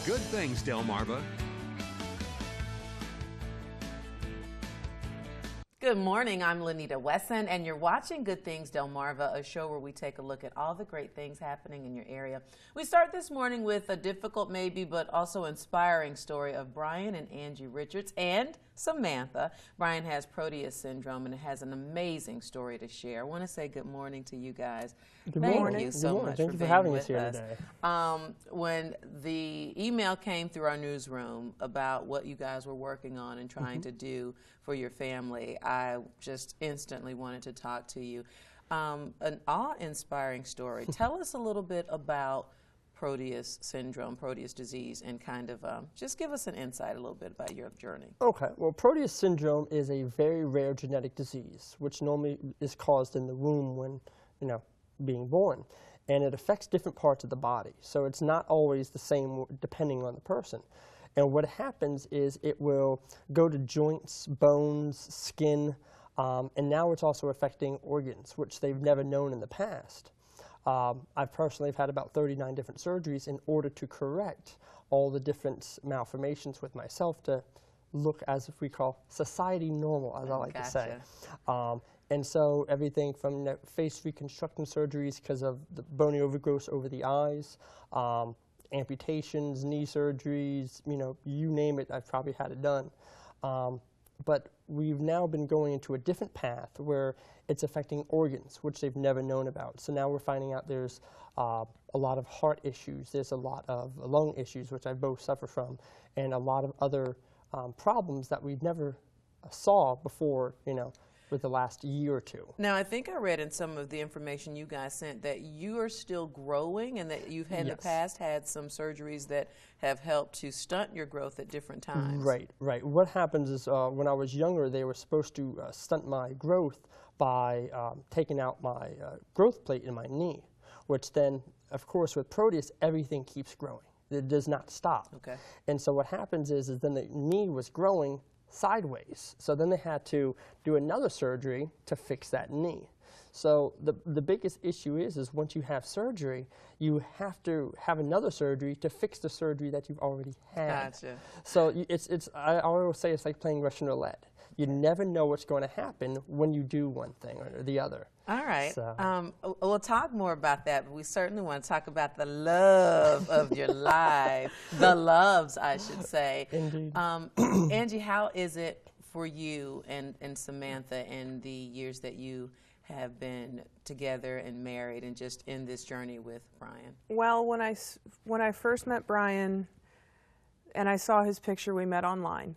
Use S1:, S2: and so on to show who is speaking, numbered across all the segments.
S1: Good Things, Delmarva.
S2: Good morning, I'm Lenita Wesson, and you're watching Good Things Delmarva, a show where we take a look at all the great things happening in your area. We start this morning with a difficult maybe, but also inspiring story of Brian and Angie Richards and Samantha. Brian has Proteus syndrome and has an amazing story to share. I want to say good morning to you guys.
S3: Good morning.
S2: Thank you so much
S3: Thank
S2: for
S3: you for
S2: being
S3: having
S2: with
S3: us here today.
S2: When the email came through our newsroom about what you guys were working on and trying to do for your family, I just instantly wanted to talk to you. An awe-inspiring story. Tell us a little bit about Proteus syndrome, Proteus disease, and kind of just give us an insight a little bit about your journey.
S3: Okay, well, Proteus syndrome is a very rare genetic disease, which normally is caused in the womb when, being born. And it affects different parts of the body. So it's not always the same depending on the person. And what happens is it will go to joints, bones, skin, and now it's also affecting organs, which they've never known in the past. I personally have had about 39 different surgeries in order to correct all the different malformations with myself to look as if we call society normal, as I like to say. And so everything from face reconstruction surgeries because of the bony overgrowth over the eyes, amputations, knee surgeries, you name it, I've probably had it done. But we've now been going into a different path where it's affecting organs, which they've never known about. So now we're finding out there's a lot of heart issues, there's a lot of lung issues, which I both suffer from, and a lot of other problems that we've never saw before, with the last year or two.
S2: Now, I think I read in some of the information you guys sent that you are still growing and that you've in the past had some surgeries that have helped to stunt your growth at different times.
S3: Right, right. What happens is when I was younger, they were supposed to stunt my growth by taking out my growth plate in my knee, which then, of course, with Proteus, everything keeps growing. It does not stop. Okay. And so what happens is then the knee was growing sideways. So then they had to do another surgery to fix that knee. So the biggest issue is once you have surgery, you have to have another surgery to fix the surgery that you've already had. Gotcha. So I always say it's like playing Russian roulette. You never know what's going to happen when you do one thing or the other.
S2: All right. So. We'll talk more about that, but we certainly want to talk about the love of your life. The loves, I should say.
S3: Indeed.
S2: Angie, how is it for you and Samantha in the years that you have been together and married and just in this journey with Brian?
S4: Well, when I first met Brian and I saw his picture, we met online.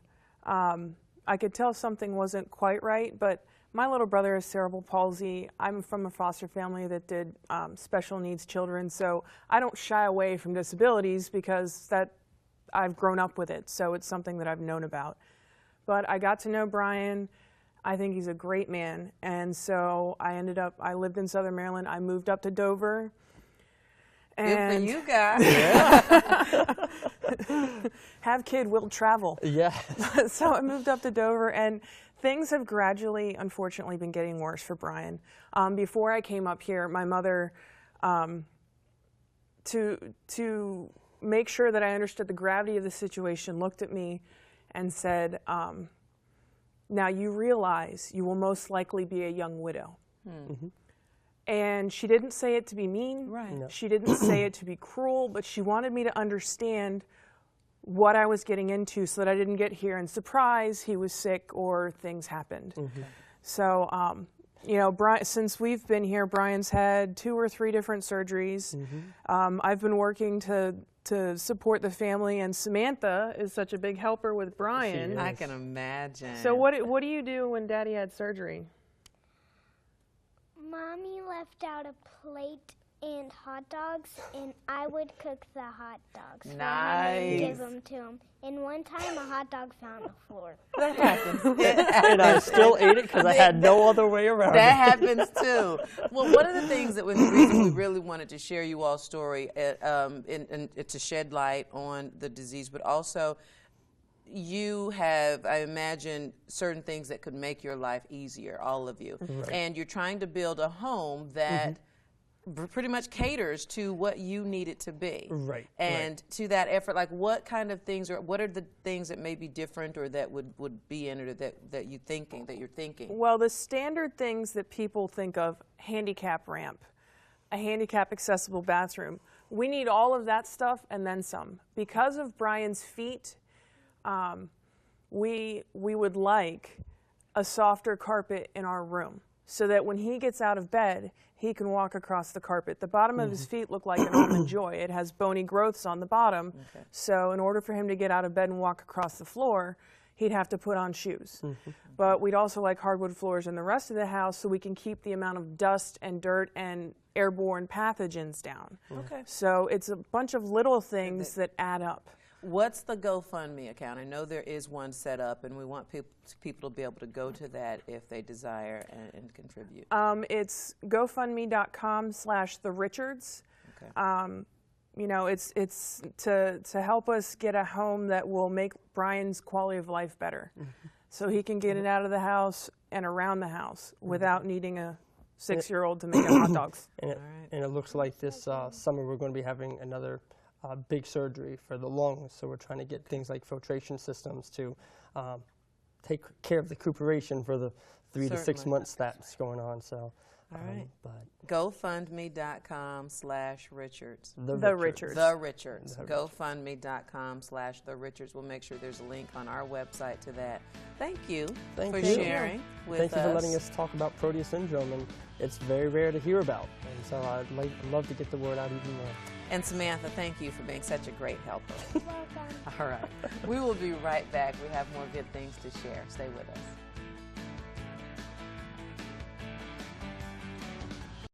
S4: I could tell something wasn't quite right, but my little brother has cerebral palsy. I'm from a foster family that did special needs children, so I don't shy away from disabilities because I've grown up with it, so it's something that I've known about. But I got to know Brian. I think he's a great man, and so I lived in Southern Maryland. I moved up to Dover.
S2: And good for you guys.
S4: Have kid, will travel.
S3: Yeah.
S4: So I moved up to Dover, and things have gradually, unfortunately, been getting worse for Brian. Before I came up here, my mother, to make sure that I understood the gravity of the situation, looked at me and said, now you realize you will most likely be a young widow. Mm-hmm. And she didn't say it to be mean. Right. No. She didn't say it to be cruel, but she wanted me to understand what I was getting into so that I didn't get here and surprise he was sick or things happened. Mm-hmm. So, since we've been here, Brian's had 2 or 3 different surgeries. Mm-hmm. I've been working to support the family, and Samantha is such a big helper with Brian.
S2: I can imagine.
S4: So what do you do when Daddy had surgery?
S5: Mommy left out a plate and hot dogs, and I would cook the hot dogs for him and give them to him. And one time, a hot dog fell on the floor.
S2: That happens.
S3: And I still ate it because I had no other way around
S2: That happens too. Well, one of the things that was the reason we really wanted to share you all's story and to shed light on the disease, but also you have, I imagine, certain things that could make your life easier, all of you. Right. And you're trying to build a home that pretty much caters to what you need it to be.
S3: Right.
S2: And to that effort, like what kind of things, or what are the things that may be different or that would be in it, or that you're thinking?
S4: Well, the standard things that people think of: handicap ramp, a handicap accessible bathroom. We need all of that stuff and then some. Because of Brian's feet, we would like a softer carpet in our room, so that when he gets out of bed, he can walk across the carpet. The bottom of his feet look like an almond joy. It has bony growths on the bottom. Okay. So in order for him to get out of bed and walk across the floor, he'd have to put on shoes. But we'd also like hardwood floors in the rest of the house, so we can keep the amount of dust and dirt and airborne pathogens down. Okay. So it's a bunch of little things that add up.
S2: What's the GoFundMe account? I know there is one set up, and we want people to be able to go to that if they desire and contribute.
S4: It's GoFundMe.com/TheRichards. Okay. You know, it's to help us get a home that will make Brian's quality of life better, so he can get it out of the house and around the house without needing a 6-year-old to make him hot dogs.
S3: And it looks like this summer we're going to be having another big surgery for the lungs, so we're trying to get things like filtration systems to take care of the recuperation for the 3 to 6 months that's going on. So,
S2: all right. But GoFundMe.com/Richards.
S4: The Richards.
S2: GoFundMe.com/The Richards. We'll make sure there's a link on our website to that. Thank you for sharing with us.
S3: Thank you for letting us talk about Proteus syndrome, and it's very rare to hear about, and so I'd love to get the word out even more.
S2: And Samantha, thank you for being such a great helper.
S5: Welcome.
S2: All right. We will be right back. We have more good things to share. Stay with us.